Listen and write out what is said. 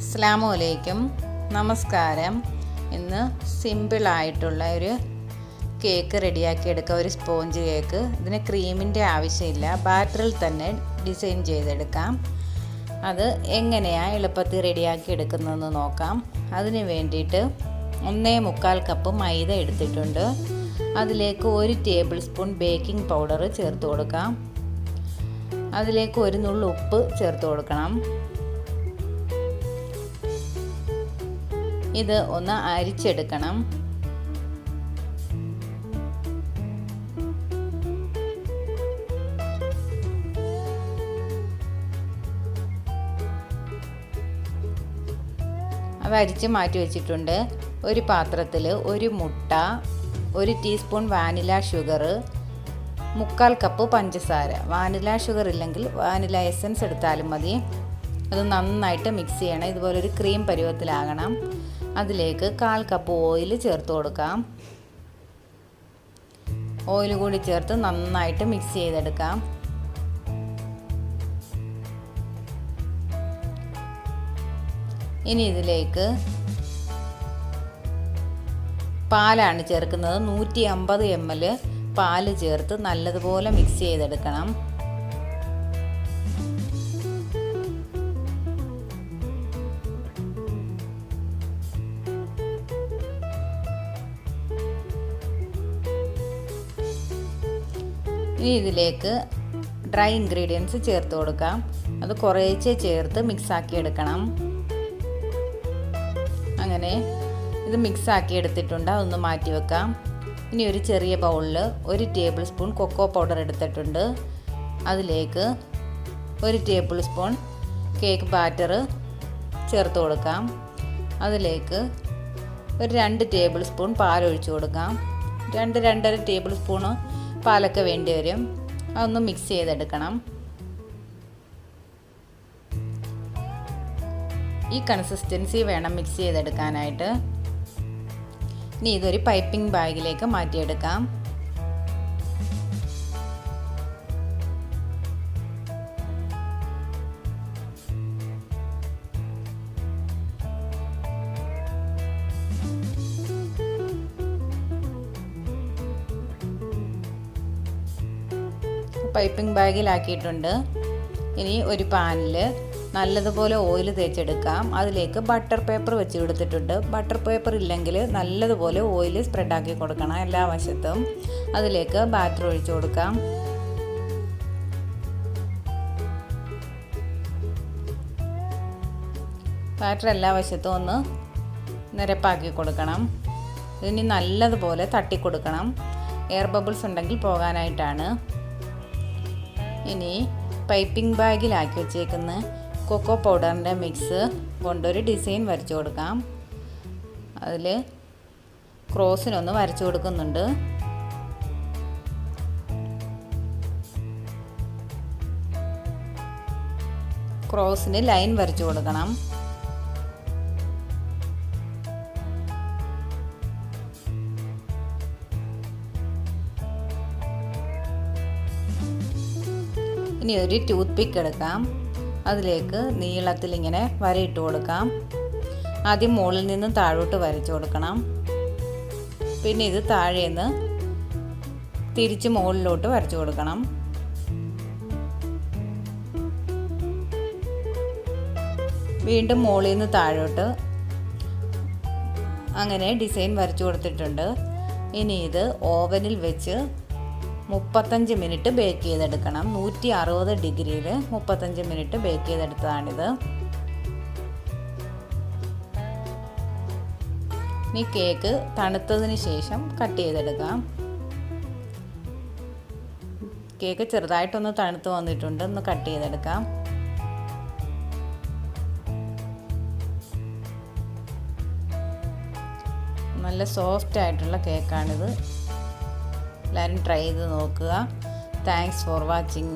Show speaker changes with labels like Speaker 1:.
Speaker 1: അസ്സലാമു നമസ്കാരം. ഇന്ന് സിമ്പിളായിട്ടുള്ള ഒരു കേക്ക് റെഡിയാക്കി എടുക്കുക. ഒരു സ്പോഞ്ച് കേക്ക്. ഇതിന് ക്രീമിൻ്റെ ആവശ്യമില്ല, ബാറ്ററിൽ തന്നെ ഡിസൈൻ ചെയ്തെടുക്കാം. അത് എങ്ങനെയാണ് എളുപ്പത്തിൽ റെഡിയാക്കി എടുക്കുന്നതെന്ന് നോക്കാം. അതിന് വേണ്ടിയിട്ട് 1.25 കപ്പ് മൈദ എടുത്തിട്ടുണ്ട്. അതിലേക്ക് 1 ടേബിൾ സ്പൂൺ ബേക്കിംഗ് പൗഡർ ചേർത്ത് കൊടുക്കാം. അതിലേക്ക് 1 നുള്ളു ഉപ്പ് ചേർത്ത് കൊടുക്കണം. ഇത് ഒന്ന് അരിച്ചെടുക്കണം. അത് അരിച്ച് മാറ്റി വെച്ചിട്ടുണ്ട്. ഒരു പാത്രത്തിൽ 1 മുട്ട, 1 ടീസ്പൂൺ വാനില ഷുഗർ, 1/4 കപ്പ് പഞ്ചസാര. വാനില ഷുഗർ ഇല്ലെങ്കിൽ വാനില എസൻസ് എടുത്താലും മതി. അത് നന്നായിട്ട് മിക്സ് ചെയ്യണം. ഇതുപോലൊരു ക്രീം പരുവത്തിലാകണം. അതിലേക്ക് 1/4 കപ്പ് ഓയിൽ ചേർത്ത് കൊടുക്കാം. ഓയിൽ കൂടി ചേർത്ത് നന്നായിട്ട് മിക്സ് ചെയ്തെടുക്കാം. ഇനി ഇതിലേക്ക് പാലാണ് ചേർക്കുന്നത്. 150 ml പാല് ചേർത്ത് നല്ലതുപോലെ മിക്സ് ചെയ്തെടുക്കണം. ഇനി ഇതിലേക്ക് ഡ്രൈ ഇൻഗ്രീഡിയൻസ് ചേർത്ത് കൊടുക്കാം. അത് കുറേശ്ശെ ചേർത്ത് മിക്സാക്കി എടുക്കണം. അങ്ങനെ ഇത് മിക്സാക്കി എടുത്തിട്ടുണ്ട്. അതൊന്ന് മാറ്റി വെക്കാം. ഇനി ഒരു ചെറിയ ബൗളിൽ 1 ടേബിൾ സ്പൂൺ കൊക്കോ പൗഡർ എടുത്തിട്ടുണ്ട്. അതിലേക്ക് 1 ടേബിൾ സ്പൂൺ കേക്ക് ബാറ്റർ ചേർത്ത് കൊടുക്കാം. അതിലേക്ക് ഒരു 2 ടേബിൾ സ്പൂൺ പാലൊഴിച്ച് കൊടുക്കാം. 2-2.5 ടേബിൾ സ്പൂണ് പാലൊക്കെ വേണ്ടി വരും. അതൊന്ന് മിക്സ് ചെയ്തെടുക്കണം. ഈ കൺസിസ്റ്റൻസി വേണം മിക്സ് ചെയ്തെടുക്കാനായിട്ട്. ഇനി ഇതൊരു പൈപ്പിംഗ് ബാഗിലേക്ക് മാറ്റിയെടുക്കാം. പൈപ്പിംഗ് ബാഗിലാക്കിയിട്ടുണ്ട്. ഇനി ഒരു പാനിൽ നല്ലതുപോലെ ഓയിൽ തേച്ചെടുക്കാം. അതിലേക്ക് ബട്ടർ പേപ്പർ വെച്ച് കൊടുത്തിട്ടുണ്ട്. ബട്ടർ പേപ്പർ ഇല്ലെങ്കിൽ നല്ലതുപോലെ ഓയിൽ സ്പ്രെഡാക്കി കൊടുക്കണം എല്ലാ വശത്തും. അതിലേക്ക് ബാറ്റർ ഒഴിച്ചു കൊടുക്കാം. ബാറ്റർ എല്ലാ വശത്തും ഒന്ന് നിരപ്പാക്കി കൊടുക്കണം. ഇനി നല്ലതുപോലെ തട്ടിക്കൊടുക്കണം. എയർ ബബിൾസ് ഉണ്ടെങ്കിൽ പോകാനായിട്ടാണ്. ഇനി പൈപ്പിംഗ് ബാഗിലാക്കി വെച്ചേക്കുന്ന കൊക്കോ പൗഡറിൻ്റെ മിക്സ് കൊണ്ടൊരു ഡിസൈൻ വരച്ചു കൊടുക്കാം. അതിൽ ക്രോസിനൊന്ന് വരച്ചു കൊടുക്കുന്നുണ്ട്. ക്രോസിന് ലൈൻ വരച്ചു കൊടുക്കണം. ഇനി ഒരു ടൂത്ത് പിക്ക് എടുക്കാം. അതിലേക്ക് നീളത്തിൽ ഇങ്ങനെ വരയിട്ട് കൊടുക്കാം. ആദ്യം മുകളിൽ നിന്ന് താഴോട്ട് വരച്ചു കൊടുക്കണം. പിന്നെ ഇത് താഴേന്ന് തിരിച്ച് മുകളിലോട്ട് വരച്ചു കൊടുക്കണം. വീണ്ടും മുകളിൽ നിന്ന് താഴോട്ട്. അങ്ങനെ ഡിസൈൻ വരച്ചു കൊടുത്തിട്ടുണ്ട്. ഇനി ഇത് ഓവനിൽ വെച്ച് 35 മിനിറ്റ് ബേക്ക് ചെയ്തെടുക്കണം. 160 ഡിഗ്രിയിൽ 35 മിനിറ്റ് ബേക്ക് ചെയ്തെടുത്തതാണിത്. ഇനി കേക്ക് തണുത്തതിന് ശേഷം കട്ട് ചെയ്തെടുക്കാം. കേക്ക് ചെറുതായിട്ടൊന്ന് തണുത്ത് വന്നിട്ടുണ്ട്. ഒന്ന് കട്ട് ചെയ്തെടുക്കാം. നല്ല സോഫ്റ്റ് ആയിട്ടുള്ള കേക്കാണിത്. എല്ലാവരും ട്രൈ ചെയ്ത് നോക്കുക. Thanks for watching.